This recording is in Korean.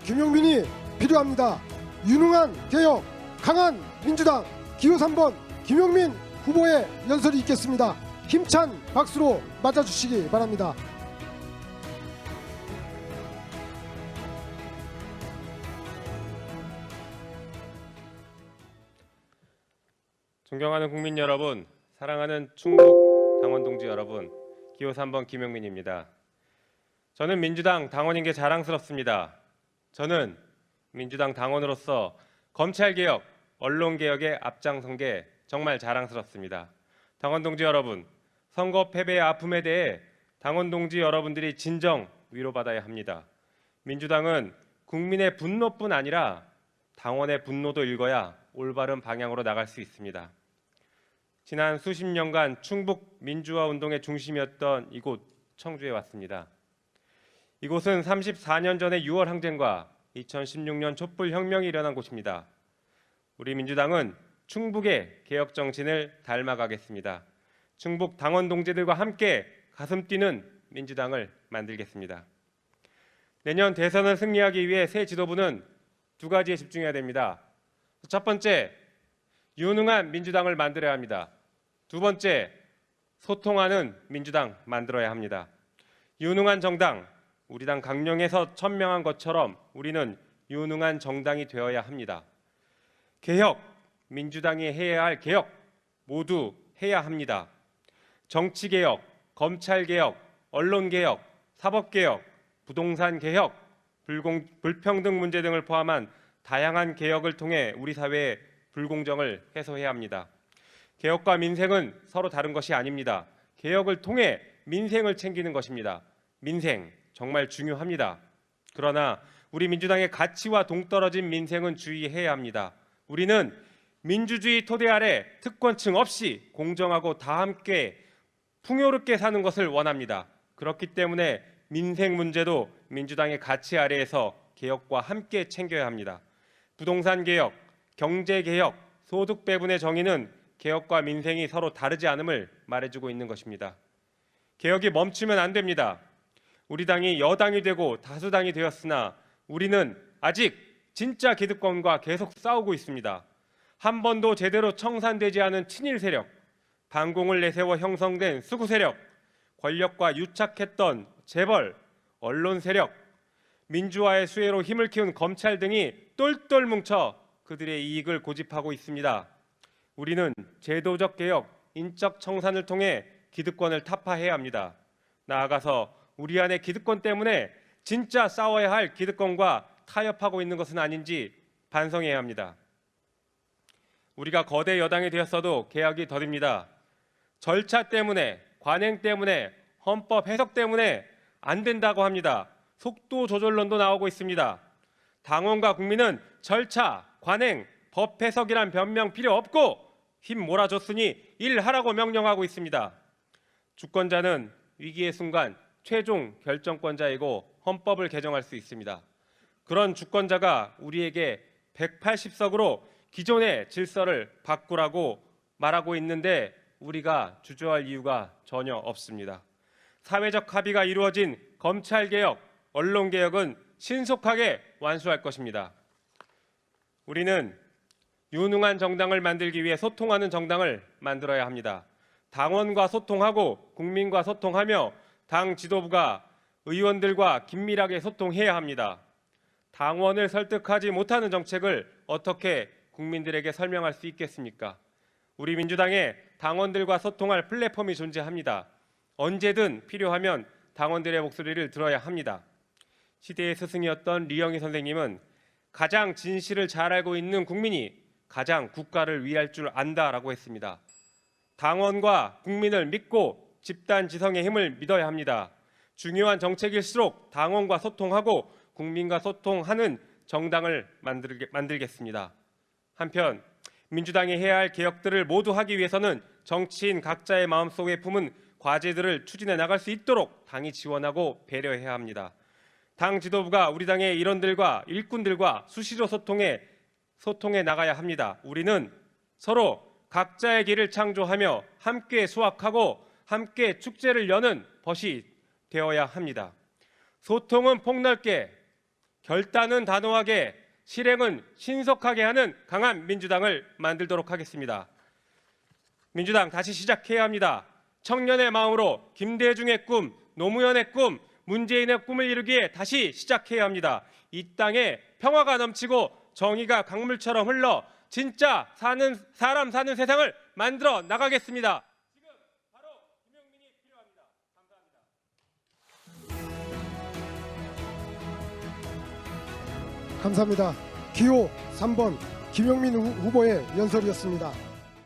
김용민이 필요합니다. 유능한 개혁, 강한 민주당 기호 3번 김용민 후보의 연설이 있겠습니다. 힘찬 박수로 맞아주시기 바랍니다. 존경하는 국민 여러분, 사랑하는 충북 당원 동지 여러분, 기호 3번 김용민입니다. 저는 민주당 당원인 게 자랑스럽습니다. 저는 민주당 당원으로서 검찰개혁, 언론개혁에 앞장선 게 정말 자랑스럽습니다. 당원 동지 여러분, 선거 패배의 아픔에 대해 당원 동지 여러분들이 진정 위로받아야 합니다. 민주당은 국민의 분노뿐 아니라 당원의 분노도 읽어야 올바른 방향으로 나갈 수 있습니다. 지난 수십 년간 충북 민주화 운동의 중심이었던 이곳 청주에 왔습니다. 이곳은 34년 전의 6월 항쟁과 2016년 촛불혁명이 일어난 곳입니다. 우리 민주당은 충북의 개혁 정신을 닮아가겠습니다. 충북 당원 동지들과 함께 가슴 뛰는 민주당을 만들겠습니다. 내년 대선을 승리하기 위해 새 지도부는 두 가지에 집중해야 됩니다. 첫 번째, 유능한 민주당을 만들어야 합니다. 두 번째, 소통하는 민주당 만들어야 합니다. 유능한 정당, 우리 당 강령에서 천명한 것처럼 우리는 유능한 정당이 되어야 합니다. 개혁, 민주당이 해야 할 개혁 모두 해야 합니다. 정치개혁, 검찰개혁, 언론개혁, 사법개혁, 부동산개혁, 불평등 문제 등을 포함한 다양한 개혁을 통해 우리 사회의 불공정을 해소해야 합니다. 개혁과 민생은 서로 다른 것이 아닙니다. 개혁을 통해 민생을 챙기는 것입니다. 민생 정말 중요합니다. 그러나 우리 민주당의 가치와 동떨어진 민생은 주의해야 합니다. 우리는 민주주의 토대 아래 특권층 없이 공정하고 다 함께 풍요롭게 사는 것을 원합니다. 그렇기 때문에 민생 문제도 민주당의 가치 아래에서 개혁과 함께 챙겨야 합니다. 부동산 개혁, 경제 개혁, 소득 배분의 정의는 개혁과 민생이 서로 다르지 않음을 말해주고 있는 것입니다. 개혁이 멈추면 안 됩니다. 우리 당이 여당이 되고 다수당이 되었으나 우리는 아직 진짜 기득권과 계속 싸우고 있습니다. 한 번도 제대로 청산되지 않은 친일 세력, 반공을 내세워 형성된 수구 세력, 권력과 유착했던 재벌, 언론 세력, 민주화의 수혜로 힘을 키운 검찰 등이 똘똘 뭉쳐 그들의 이익을 고집하고 있습니다. 우리는 제도적 개혁, 인적 청산을 통해 기득권을 타파해야 합니다. 나아가서 우리 안의 기득권 때문에 진짜 싸워야 할 기득권과 타협하고 있는 것은 아닌지 반성해야 합니다. 우리가 거대 여당이 되었어도 개혁이 더딥니다. 절차 때문에, 관행 때문에, 헌법 해석 때문에 안 된다고 합니다. 속도 조절론도 나오고 있습니다. 당원과 국민은 절차, 관행, 법 해석이란 변명 필요 없고 힘 몰아줬으니 일하라고 명령하고 있습니다. 주권자는 위기의 순간 최종 결정권자이고 헌법을 개정할 수 있습니다. 그런 주권자가 우리에게 180석으로 기존의 질서를 바꾸라고 말하고 있는데 우리가 주저할 이유가 전혀 없습니다. 사회적 합의가 이루어진 검찰개혁, 언론개혁은 신속하게 완수할 것입니다. 우리는 유능한 정당을 만들기 위해 소통하는 정당을 만들어야 합니다. 당원과 소통하고 국민과 소통하며 당 지도부가 의원들과 긴밀하게 소통해야 합니다. 당원을 설득하지 못하는 정책을 어떻게 국민들에게 설명할 수 있겠습니까? 우리 민주당에 당원들과 소통할 플랫폼이 존재합니다. 언제든 필요하면 당원들의 목소리를 들어야 합니다. 시대의 스승이었던 리영희 선생님은 가장 진실을 잘 알고 있는 국민이 가장 국가를 위할 줄 안다라고 했습니다. 당원과 국민을 믿고 집단 지성의 힘을 믿어야 합니다. 중요한 정책일수록 당원과 소통하고 국민과 소통하는 정당을 만들겠습니다. 한편 민주당이 해야 할 개혁들을 모두 하기 위해서는 정치인 각자의 마음속에 품은 과제들을 추진해 나갈 수 있도록 당이 지원하고 배려해야 합니다. 당 지도부가 우리 당의 일원들과 일꾼들과 수시로 소통해 나가야 합니다. 우리는 서로 각자의 길을 창조하며 함께 수확하고 함께 축제를 여는 벗이 되어야 합니다. 소통은 폭넓게, 결단은 단호하게, 실행은 신속하게 하는 강한 민주당을 만들도록 하겠습니다. 민주당 다시 시작해야 합니다. 청년의 마음으로 김대중의 꿈, 노무현의 꿈, 문재인의 꿈을 이루기에 다시 시작해야 합니다. 이 땅에 평화가 넘치고 정의가 강물처럼 흘러 진짜 사람 사는 세상을 만들어 나가겠습니다. 지금 바로 김용민이 필요합니다. 감사합니다. 감사합니다. 기호 3번 김용민 후보의 연설이었습니다.